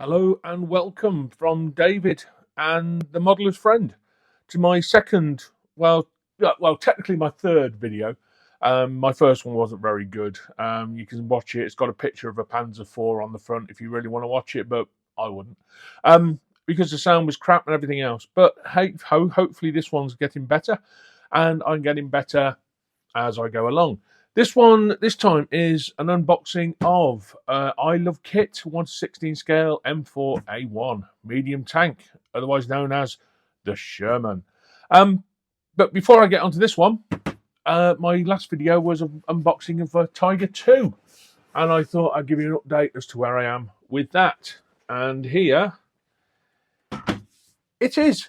Hello and welcome from David and the modeller's friend to my second, technically my third video. My first one wasn't very good. You can watch it. It's got a picture of a Panzer IV on the front if you really want to watch it, but I wouldn't, because the sound was crap and everything else. But hey, hopefully this one's getting better, and I'm getting better as I go along. This time is an unboxing of I Love Kit 1/16 scale M4A1 Medium Tank, otherwise known as the Sherman. But before I get onto this one, my last video was an unboxing of Tiger 2, and I thought I'd give you an update as to where I am with that. And here it is.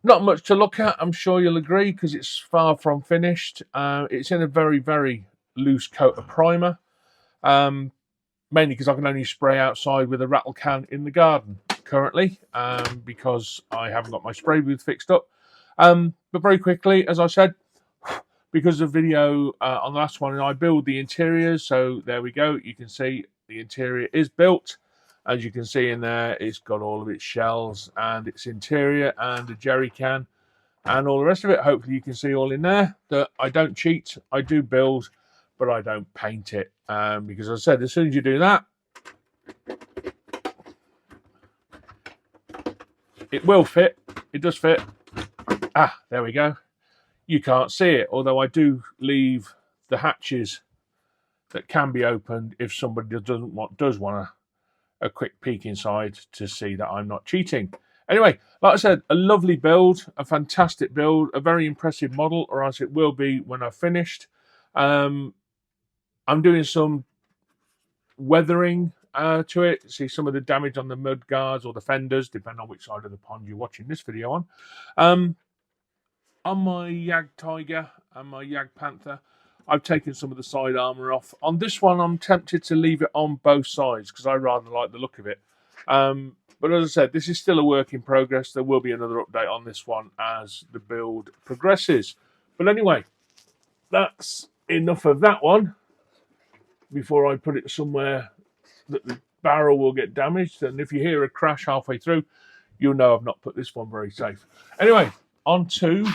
Not much to look at, I'm sure you'll agree, because it's far from finished. It's in a very, very loose coat of primer, mainly because I can only spray outside with a rattle can in the garden currently, because I haven't got my spray booth fixed up. But very quickly, as I said, because the video on the last one, I build the interiors, so there we go. You can see the interior is built. As you can see in there, it's got all of its shells and its interior and a jerry can and all the rest of it. Hopefully you can see all in there that I don't cheat. I do build, but I don't paint it. Because as I said, as soon as you do that, it will fit. It does fit. Ah, there we go. You can't see it, although I do leave the hatches that can be opened if somebody does want a quick peek inside to see that I'm not cheating. Anyway, like I said, a lovely build, a fantastic build, a very impressive model, or as it will be when I've finished. I'm doing some weathering to it. See some of the damage on the mud guards or the fenders, depending on which side of the pond you're watching this video on. On my Yag Tiger and my Yag Panther, I've taken some of the side armour off. On this one, I'm tempted to leave it on both sides because I rather like the look of it. But as I said, this is still a work in progress. There will be another update on this one as the build progresses. But anyway, that's enough of that one before I put it somewhere that the barrel will get damaged. And if you hear a crash halfway through, you'll know I've not put this one very safe. Anyway, on to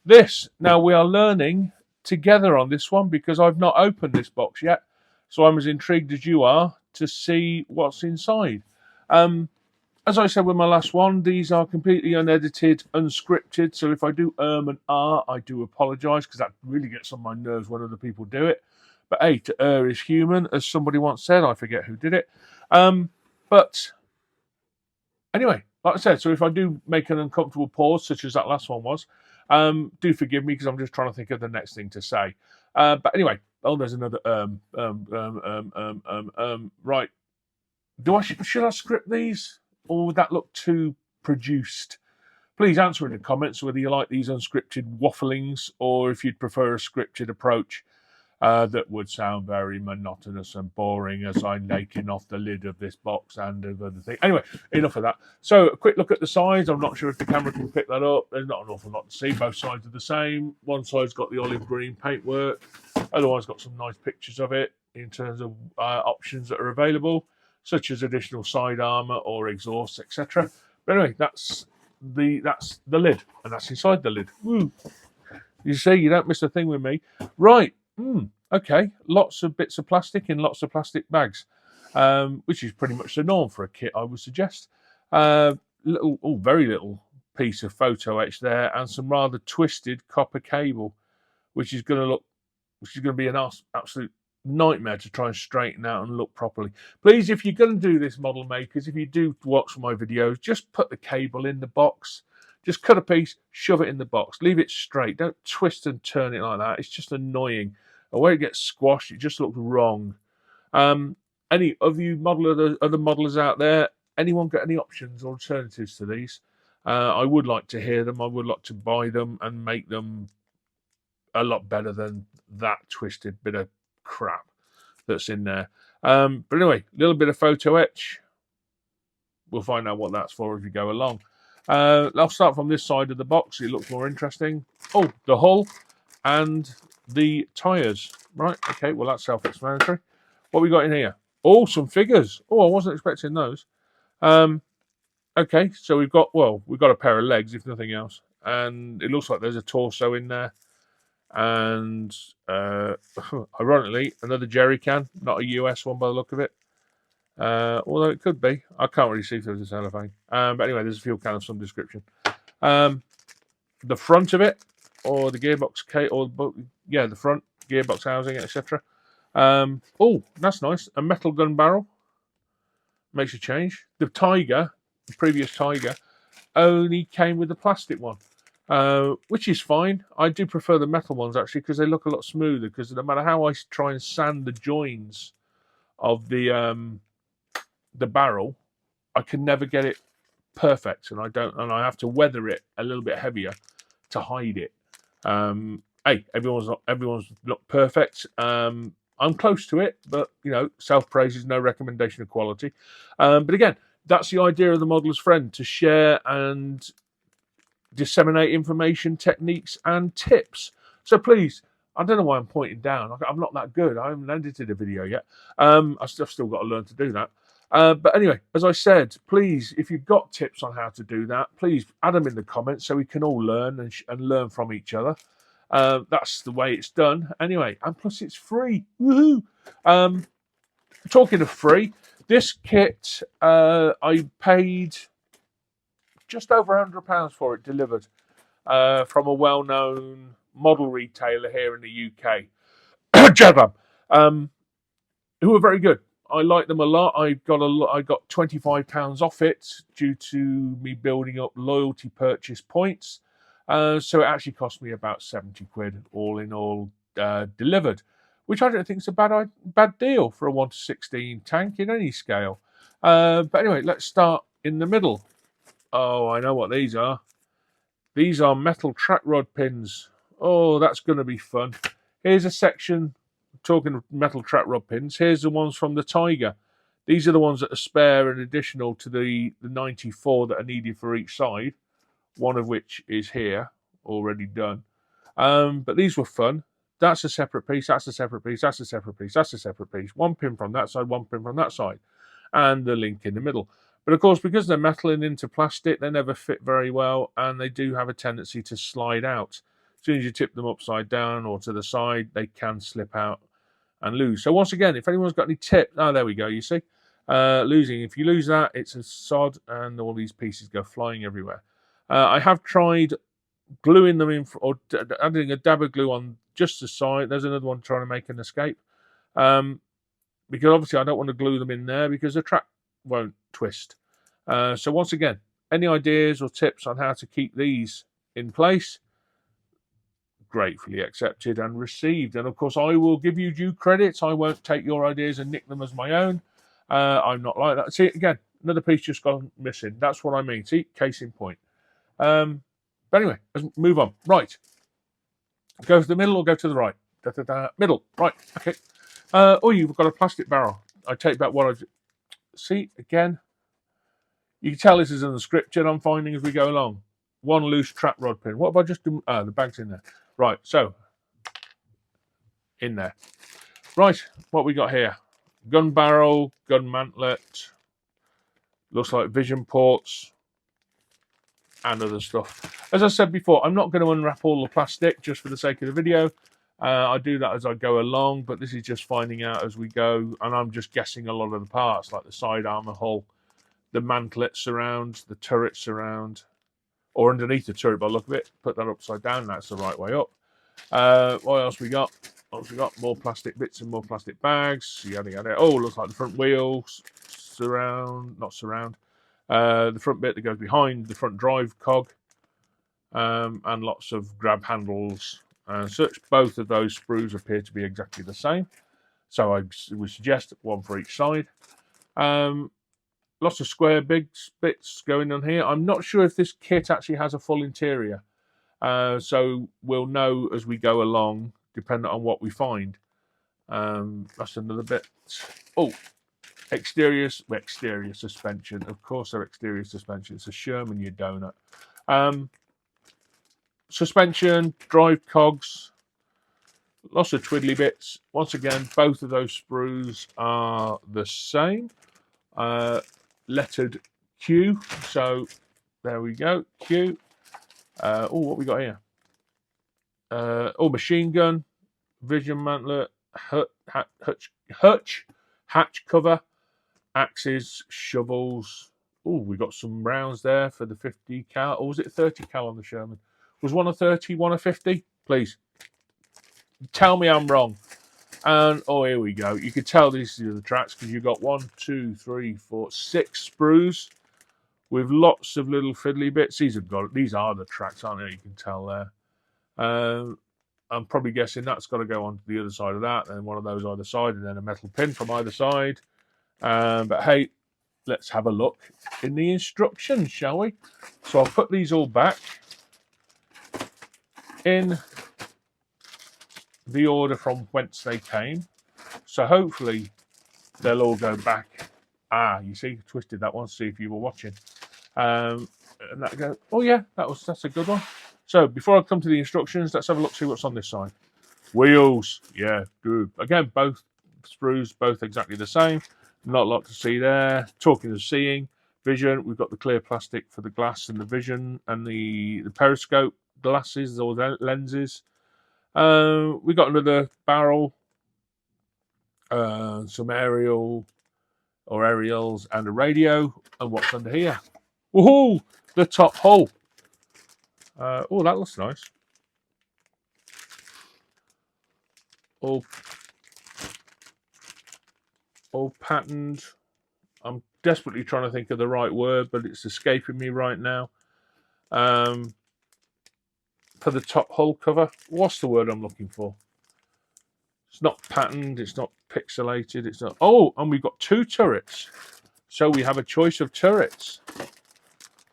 this. Now we are learning together on this one because I've not opened this box yet, so I'm as intrigued as you are to see what's inside. As I said with my last one, these are completely unedited, unscripted, so if I do and I do apologise, because that really gets on my nerves when other people do it. But hey, to err is human, as somebody once said. I forget who did it. But anyway, like I said, so if I do make an uncomfortable pause, such as that last one was, do forgive me because I'm just trying to think of the next thing to say. But anyway, oh, there's another right. Should I script these, or would that look too produced? Please answer in the comments whether you like these unscripted wafflings or if you'd prefer a scripted approach. That would sound very monotonous and boring as I'm taking off the lid of this box and of other things. Anyway, enough of that. So a quick look at the sides. I'm not sure if the camera can pick that up. There's not an awful lot to see. Both sides are the same. One side's got the olive green paintwork. Otherwise got some nice pictures of it in terms of options that are available, such as additional side armour or exhausts, etc. But anyway, that's the lid, and that's inside the lid. Woo. You see, you don't miss a thing with me. Right. Okay, lots of bits of plastic in lots of plastic bags, which is pretty much the norm for a kit, I would suggest. Very little piece of photo etch there, and some rather twisted copper cable, which is going to be an absolute nightmare to try and straighten out and look properly. Please, if you're going to do this, model makers, if you do watch my videos, just put the cable in the box. Just cut a piece, shove it in the box, leave it straight. Don't twist and turn it like that. It's just annoying. The way it gets squashed, it just looks wrong. Any of you other modelers out there, anyone got any options or alternatives to these? I would like to hear them. I would like to buy them and make them a lot better than that twisted bit of crap that's in there. But anyway, a little bit of photo etch. We'll find out what that's for as we go along. I'll start from this side of the box. It looks more interesting. Oh, the hull and the tyres. Right, okay, well, that's self-explanatory. What we got in here? Oh, some figures. Oh, I wasn't expecting those. Okay, so we've got a pair of legs, if nothing else, and it looks like there's a torso in there, and ironically, another jerry can, not a US one by the look of it. Although it could be. I can't really see through the cellophane. But anyway, there's a fuel can of some description. The front of it, or the gearbox the front gearbox housing, etc. Oh, that's nice. A metal gun barrel makes a change. The previous Tiger, only came with the plastic one, which is fine. I do prefer the metal ones actually because they look a lot smoother. Because no matter how I try and sand the joins of the barrel, I can never get it perfect, and I have to weather it a little bit heavier to hide it. Hey, everyone's not perfect. I'm close to it, but self-praise is no recommendation of quality. But again, that's the idea of the modeler's friend, to share and disseminate information, techniques, and tips. So please, I don't know why I'm pointing down. I'm not that good. I haven't edited a video yet. I've still got to learn to do that. But anyway, as I said, please, if you've got tips on how to do that, please add them in the comments so we can all learn and learn from each other. That's the way it's done. Anyway, and plus it's free. Woohoo! Talking of free, this kit, I paid just over £100 for it delivered from a well-known model retailer here in the UK, Jabam, who are very good. I like them a lot. I got £25 off it due to me building up loyalty purchase points. So it actually cost me about 70 quid all in all delivered, which I don't think is a bad deal for a 1:16 tank in any scale. But anyway, let's start in the middle. Oh, I know what these are. These are metal track rod pins. Oh, that's going to be fun. Here's a section, talking of metal track rod pins, here's the ones from the Tiger. These are the ones that are spare and additional to the 94 that are needed for each side, one of which is here, already done. But these were fun. That's a separate piece, that's a separate piece, that's a separate piece, that's a separate piece. One pin from that side, one pin from that side, and the link in the middle. But of course, because they're metal and into plastic, they never fit very well, and they do have a tendency to slide out. As soon as you tip them upside down or to the side, they can slip out and lose. So once again, if anyone's got any tips, there we go, you see. Losing. If you lose that, it's a sod, and all these pieces go flying everywhere. I have tried gluing them in, or adding a dab of glue on just the side. There's another one trying to make an escape. Because obviously I don't want to glue them in there because the track won't twist. So once again, any ideas or tips on how to keep these in place, gratefully accepted and received. And of course, I will give you due credit. I won't take your ideas and nick them as my own. I'm not like that. See, again, another piece just gone missing. That's what I mean. See, case in point. But anyway, let's move on. Right. Go to the middle or go to the right? Middle. Right. Okay. Oh, you've got a plastic barrel. I take back what I... See, again, you can tell this is unscripted. I'm finding as we go along. One loose trap rod pin. What have I just done? The bag's in there. Right, so, in there. Right, what we got here? Gun barrel, gun mantlet. Looks like vision ports. And other stuff. As I said before, I'm not going to unwrap all the plastic just for the sake of the video. I do that as I go along, but this is just finding out as we go, and I'm just guessing a lot of the parts, like the side armour hull, the mantlet surround, the turret surround, or underneath the turret by the look of it. Put that upside down, that's the right way up. What else we got? More plastic bits and more plastic bags, yada yada. Oh, looks like the front wheels, the front bit that goes behind the front drive cog, and lots of grab handles and such. Both of those sprues appear to be exactly the same, so I would suggest one for each side. Lots of square bits going on here. I'm not sure if this kit actually has a full interior, so we'll know as we go along, depending on what we find. That's another bit. Oh, exterior suspension. Of course, they're exterior suspension. It's a Sherman, you donut. Suspension, drive cogs, Lots of twiddly bits. Once again, both of those sprues are the same. Lettered Q. So there we go. Q. Oh, what we got here? Machine gun, vision mantlet, hatch cover, axes, shovels. Oh, we got some rounds there for the 50 cal. Or was it 30 cal on the Sherman? Was one a 30, one a 50? Please tell me I'm wrong. And oh, here we go. You could tell these are the tracks because you've got 1, 2, 3, 4, 6 sprues with lots of little fiddly bits. These are the tracks, aren't they? You can tell there. I'm probably guessing that's got to go on the other side of that, and one of those either side, and then a metal pin from either side. But hey, let's have a look in the instructions, shall we? So I'll put these all back in the order from whence they came. So hopefully they'll all go back. You see, twisted that one. See if you were watching. And that go. Oh yeah, that's a good one. So before I come to the instructions, let's have a look, see what's on this side. Wheels, yeah, good. Again, both sprues, both exactly the same. Not a lot to see there. Talking of seeing, vision, we've got the clear plastic for the glass and the vision and the periscope glasses or lenses. We got another barrel, some aerials and a radio. And what's under here? Woohoo! The top hull. Oh, that looks nice. All patterned. I'm desperately trying to think of the right word, but it's escaping me right now. For the top hull cover, what's the word I'm looking for? It's not patterned, it's not pixelated, it's not. Oh, and we've got 2 turrets. So we have a choice of turrets.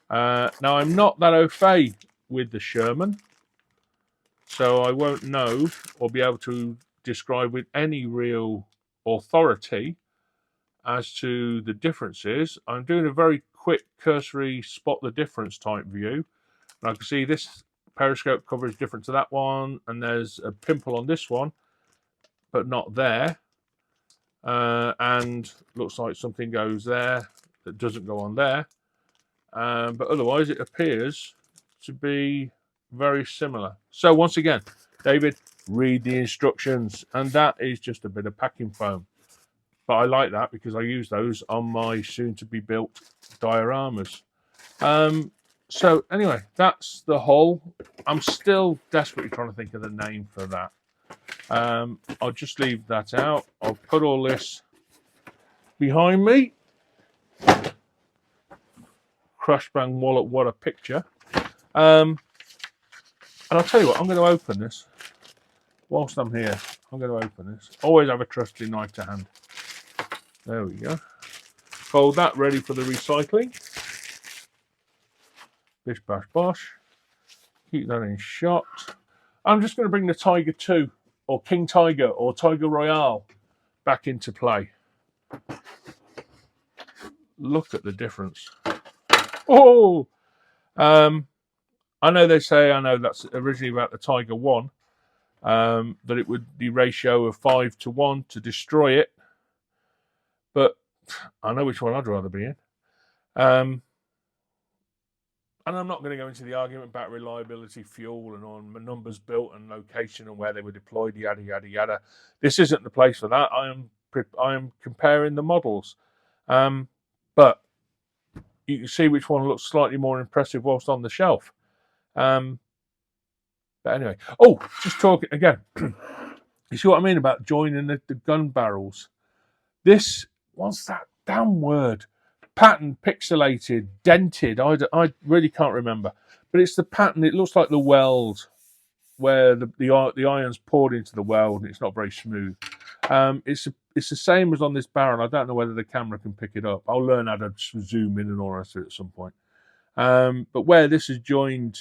Now, I'm not that au fait with the Sherman, so I won't know or be able to describe with any real authority as to the differences. I'm doing a very quick cursory spot the difference type view. And I can see this periscope cover is different to that one, and there's a pimple on this one, but not there. And looks like something goes there that doesn't go on there. But otherwise, it appears to be very similar. So once again, David, read the instructions, and that is just a bit of packing foam. But I like that because I use those on my soon-to-be-built dioramas. So anyway, that's the hull. I'm still desperately trying to think of the name for that. I'll just leave that out. I'll put all this behind me. Crush, bang, wallet, what a picture. And I'll tell you what, I'm going to open this. Whilst I'm here, I'm going to open this. Always have a trusty knife to hand. There we go. Hold that ready for the recycling. Bish, bash, bosh. Keep that in shot. I'm just going to bring the Tiger 2 or King Tiger or Tiger Royale back into play. Look at the difference. Oh! I know they say, I know that's originally about the Tiger 1, that it would be ratio of 5-to-1 to destroy it. But I know which one I'd rather be in. And I'm not going to go into the argument about reliability, fuel, and on numbers built and location and where they were deployed, yada, yada, yada. This isn't the place for that. I am comparing the models. But you can see which one looks slightly more impressive whilst on the shelf. But anyway. Oh, just talking again. You see what I mean about joining the gun barrels? This, what's that damn word? Pattern, pixelated, dented. I really can't remember. But it's the pattern. It looks like the weld where the iron's poured into the weld and it's not very smooth. It's the same as on this barrel. I don't know whether the camera can pick it up. I'll learn how to zoom in and all that at some point. But where this is joined,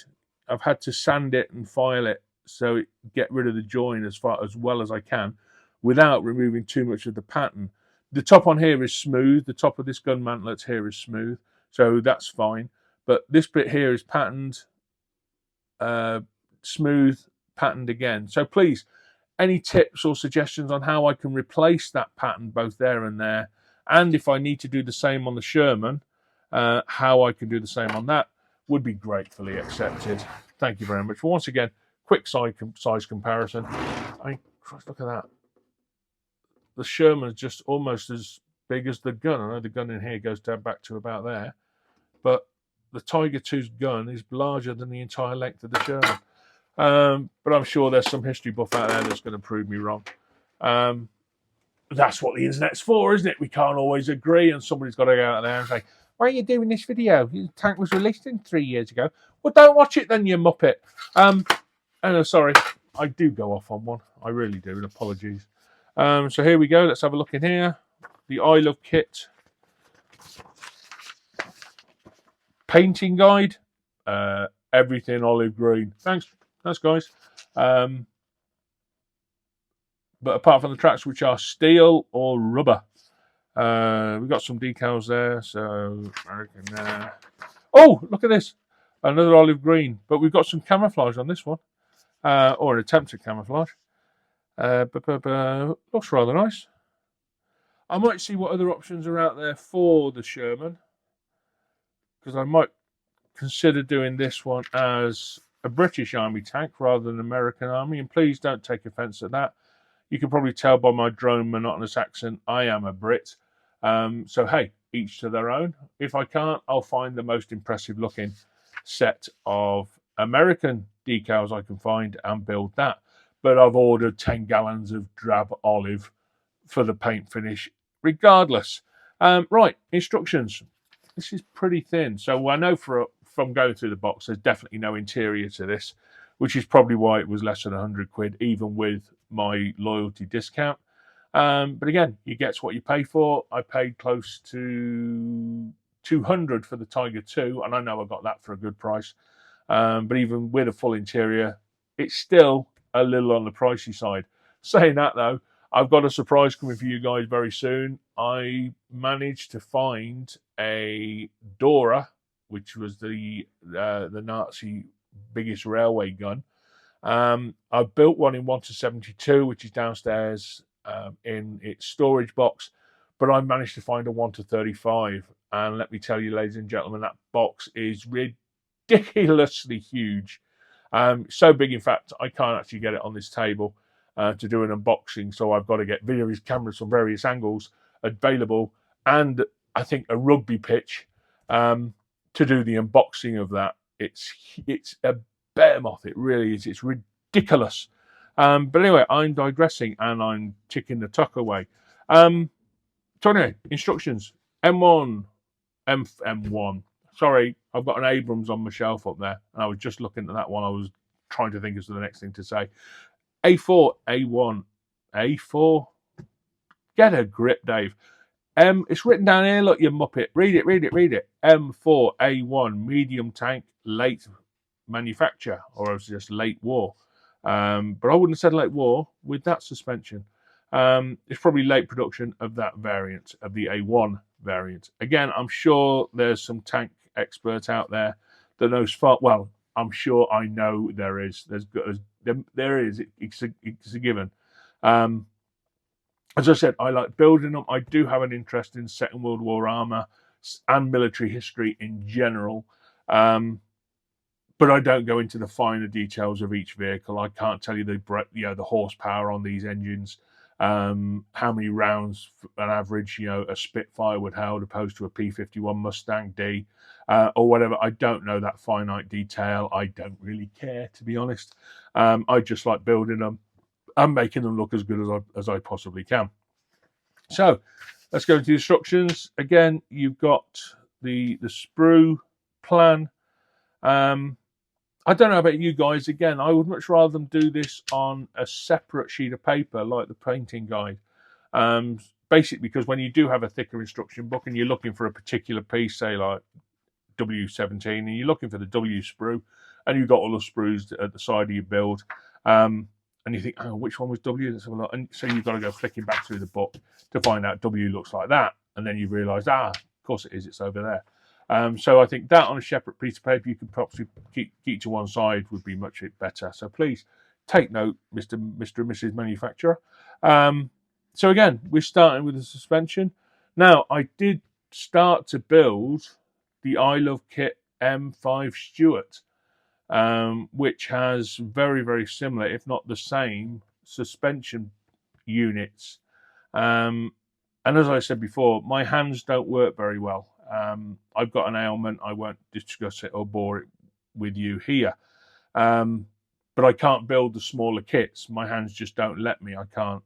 I've had to sand it and file it so it get rid of the join as well as I can without removing too much of the pattern. The top on here is smooth. The top of this gun mantlet here is smooth, so that's fine. But this bit here is patterned, smooth, patterned again. So please, any tips or suggestions on how I can replace that pattern both there and there, and if I need to do the same on the Sherman, how I can do the same on that, would be gratefully accepted. Thank you very much. Once again, quick size comparison. I mean, Christ, look at that. The Sherman is just almost as big as the gun. I know the gun in here goes down back to about there, but the Tiger II's gun is larger than the entire length of the Sherman. But I'm sure there's some history buff out there that's going to prove me wrong. That's what the internet's for, isn't it? We can't always agree, and somebody's got to go out there and say, why are you doing this video? The tank was released 3 years ago. Well, don't watch it then, you muppet. Sorry, I do go off on one. I really do, and apologies. So here we go. Let's have a look in here. The I Love Kit painting guide. Everything olive green. Thanks guys. But apart from the tracks, which are steel or rubber, we've got some decals there. So American there. Oh, look at this, another olive green. But we've got some camouflage on this one, or an attempt at camouflage. Looks rather nice. I might see what other options are out there for the Sherman, because I might consider doing this one as a British Army tank rather than American Army. And please don't take offence at that. You can probably tell by my drone monotonous accent, I am a Brit. So hey, each to their own. If I can't, I'll find the most impressive looking set of American decals I can find and build that. But I've ordered 10 gallons of drab olive for the paint finish regardless. Right, instructions. This is pretty thin. So I know from going through the box, there's definitely no interior to this, which is probably why it was less than 100 quid, even with my loyalty discount. But again, you get what you pay for. I paid close to 200 for the Tiger II, and I know I got that for a good price. But even with a full interior, it's still a little on the pricey side. Saying that though, I've got a surprise coming for you guys very soon. I managed to find a Dora, which was the Nazi biggest railway gun. I've built one in 1:72, which is downstairs in its storage box, but I managed to find a 1:35, and let me tell you, ladies and gentlemen, that box is ridiculously huge. So big, in fact, I can't actually get it on this table to do an unboxing, so I've got to get various cameras from various angles available, and I think a rugby pitch to do the unboxing of that. It's a behemoth, it really is. It's ridiculous. But anyway, I'm digressing and I'm ticking the tuck away. So anyway, instructions. M1. Sorry, I've got an Abrams on my shelf up there, and I was just looking at that one. I was trying to think of the next thing to say. A4A1. A4. Get a grip, Dave. It's written down here. Look, you muppet. Read it. M4A1 Medium Tank, late manufacture, or it was just late war. But I wouldn't have said late war with that suspension. It's probably late production of that variant, of the A1 variant. Again, I'm sure there's some tank expert out there that knows far. Well, I'm sure I know there is. There is. It's a given. As I said, I like building them. I do have an interest in Second World War armor and military history in general. But I don't go into the finer details of each vehicle. I can't tell you the horsepower on these engines, how many rounds on average a Spitfire would hold opposed to a P-51 Mustang D, or whatever. I don't know that finite detail. I don't really care, to be honest. I just like building them and making them look as good as I possibly can. So let's go into the instructions. Again, you've got the sprue plan. I don't know about you guys. Again, I would much rather them do this on a separate sheet of paper like the painting guide. Basically, because when you do have a thicker instruction book and you're looking for a particular piece, say like W17, and you're looking for the W sprue, and you've got all the sprues at the side of your build, and you think, oh, which one was W? And so you've got to go flicking back through the book to find out W looks like that. And then you realise, of course it is, it's over there. So I think that on a separate piece of paper you could probably keep to one side would be much better. So please take note, Mr. and Mrs. Manufacturer. So again, we're starting with the suspension. Now, I did start to build the I Love Kit M5 Stuart, which has very, very similar, if not the same, suspension units. And as I said before, my hands don't work very well. I've got an ailment. I won't discuss it or bore it with you here. But I can't build the smaller kits. My hands just don't let me. I can't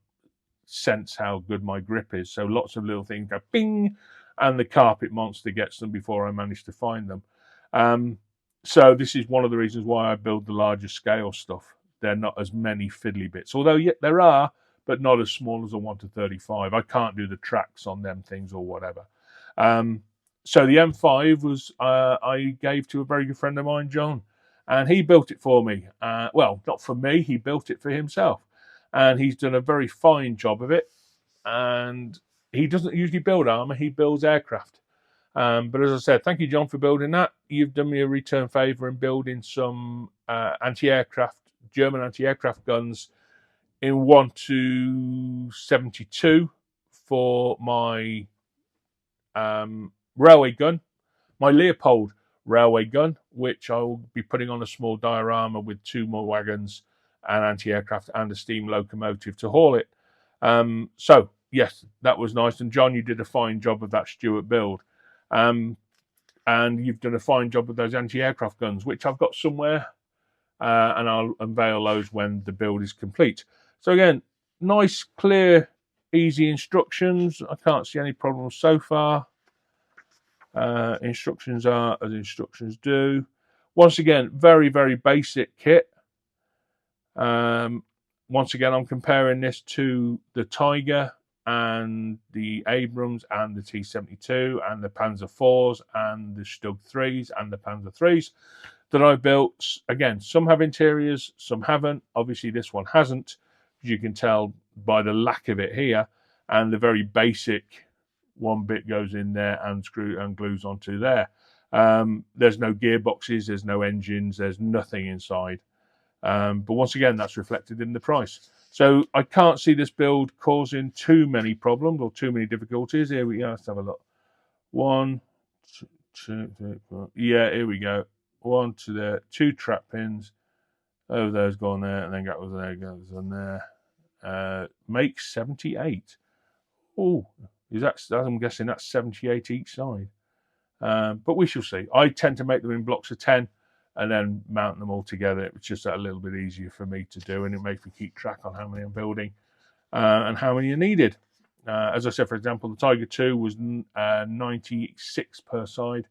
sense how good my grip is. So lots of little things go bing, and the carpet monster gets them before I manage to find them. So this is one of the reasons why I build the larger scale stuff. There are not as many fiddly bits, although yet there are, but not as small as a 1:35. I can't do the tracks on them things or whatever. So the M5 was I gave to a very good friend of mine, John, and he built it for me. Well, not for me, he built it for himself. And he's done a very fine job of it. And he doesn't usually build armour, he builds aircraft. But as I said, thank you, John, for building that. You've done me a return favour in building some German anti-aircraft guns in 1:72 for my railway gun, my Leopold railway gun, which I will be putting on a small diorama with 2 more wagons, an anti-aircraft and a steam locomotive to haul it. So yes, that was nice. And John, you did a fine job of that Stuart build. And you've done a fine job with those anti-aircraft guns, which I've got somewhere, and I'll unveil those when the build is complete. So again, nice, clear, easy instructions. I can't see any problems so far. Instructions are as instructions do. Once again, very, very basic kit. Once again, I'm comparing this to the Tiger and the Abrams and the T-72 and the Panzer IVs and the Stug 3s and the Panzer IIIs that I built. Again, some have interiors, some haven't. Obviously, this one hasn't, as you can tell by the lack of it here, and the very basic one bit goes in there and glues onto there. There's no gearboxes, there's no engines, there's nothing inside. But once again, that's reflected in the price. So I can't see this build causing too many problems or too many difficulties. Here we go. Let's have a look. 1, 2, 3, 4. Yeah, here we go. 1 to there. 2 trap pins. Oh, those go on there, and then goes there, goes on there. Make 78. Oh, is that? I'm guessing that's 78 each side. But we shall see. I tend to make them in blocks of 10. And then mount them all together. It's just a little bit easier for me to do, and it makes me keep track on how many I'm building and how many are needed. As I said, for example, the Tiger 2 was 96 per side.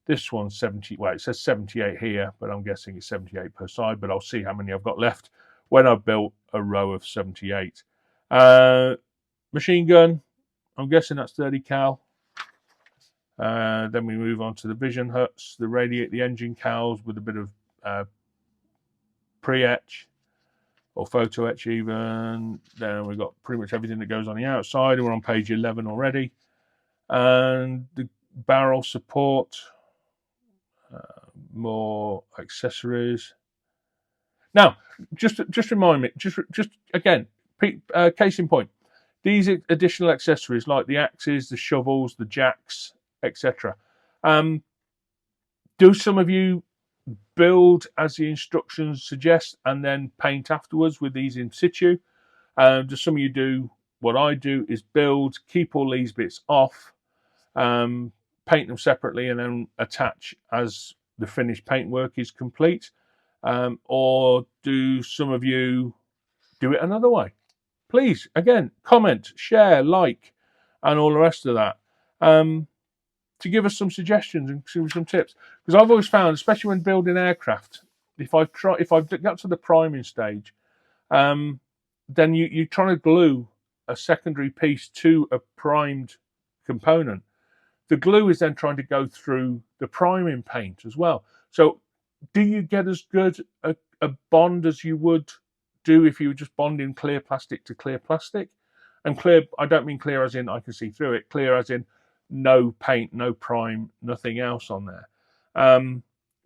This one's 70. Well, it says 78 here, but I'm guessing it's 78 per side. But I'll see how many I've got left when I've built a row of 78. Machine gun, I'm guessing that's 30 cal. Then we move on to the vision huts, the engine cowls with a bit of pre-etch or photo etch even. Then we've got pretty much everything that goes on the outside, and we're on page 11 already. And the barrel support, more accessories. Now, just remind me, just again, case in point, these additional accessories like the axes, the shovels, the jacks, etc. Do some of you build as the instructions suggest and then paint afterwards with these in situ? Do some of you do what I do, is build, keep all these bits off, paint them separately, and then attach as the finished paintwork is complete? Or do some of you do it another way? Please, again, comment, share, like, and all the rest of that. To give us some suggestions and some tips, because I've always found, especially when building aircraft, if I've got to the priming stage, then you're trying to glue a secondary piece to a primed component. The glue is then trying to go through the priming paint as well. So, do you get as good a bond as you would do if you were just bonding clear plastic to clear plastic? And clear, I don't mean clear as in I can see through it. Clear as in no paint, no prime, nothing else on there.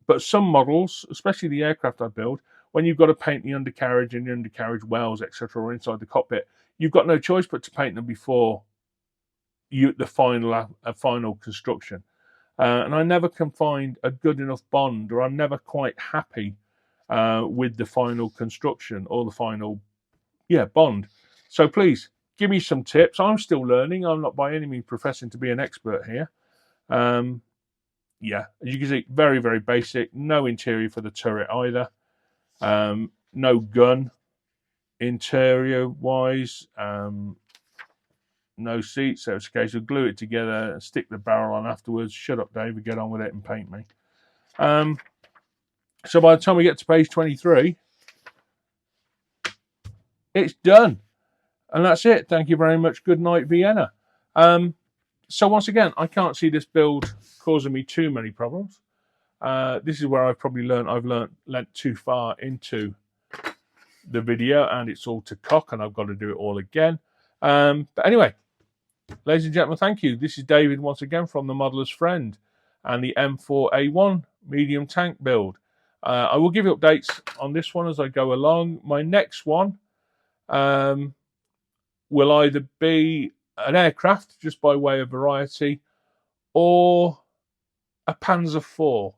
But some models, especially the aircraft I build, when you've got to paint the undercarriage and the undercarriage wells, etc., or inside the cockpit, you've got no choice but to paint them before the final construction. And I never can find a good enough bond, or I'm never quite happy with the final construction or the final bond. So please give me some tips. I'm still learning. I'm not by any means professing to be an expert here. As you can see, very, very basic. No interior for the turret either. No gun interior wise. No seat, so it's a case of glue it together and stick the barrel on afterwards. Shut up, David, get on with it and paint me. So by the time we get to page 23, it's done. And that's it. Thank you very much. Good night, Vienna. So once again, I can't see this build causing me too many problems. This is where I've probably learnt too far into the video, and it's all to cock, and I've got to do it all again. But anyway, ladies and gentlemen, thank you. This is David once again from the Modeller's Friend and the M4A1 Medium Tank build. I will give you updates on this one as I go along. My next one will either be an aircraft, just by way of variety, or a Panzer IV.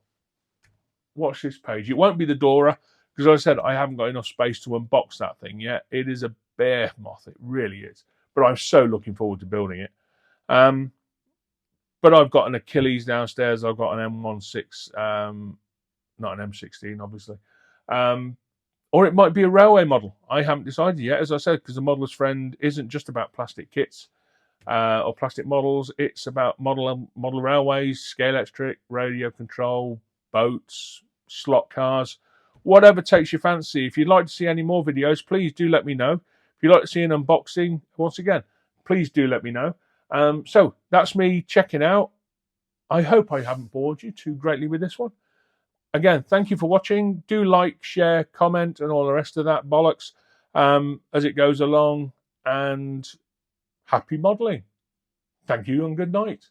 Watch this page. It won't be the Dora, because as I said, I haven't got enough space to unbox that thing yet. It is a bear moth, it really is. But I'm so looking forward to building it. But I've got an Achilles downstairs. I've got an M16, not an M16, obviously. Or it might be a railway model. I haven't decided yet, as I said, because the Modeller's Friend isn't just about plastic kits or plastic models. It's about model railways, scale electric, radio control, boats, slot cars, whatever takes your fancy. If you'd like to see any more videos, please do let me know. If you'd like to see an unboxing, once again, please do let me know. So that's me checking out. I hope I haven't bored you too greatly with this one. Again, thank you for watching. Do like, share, comment, and all the rest of that bollocks as it goes along. And happy modelling. Thank you and good night.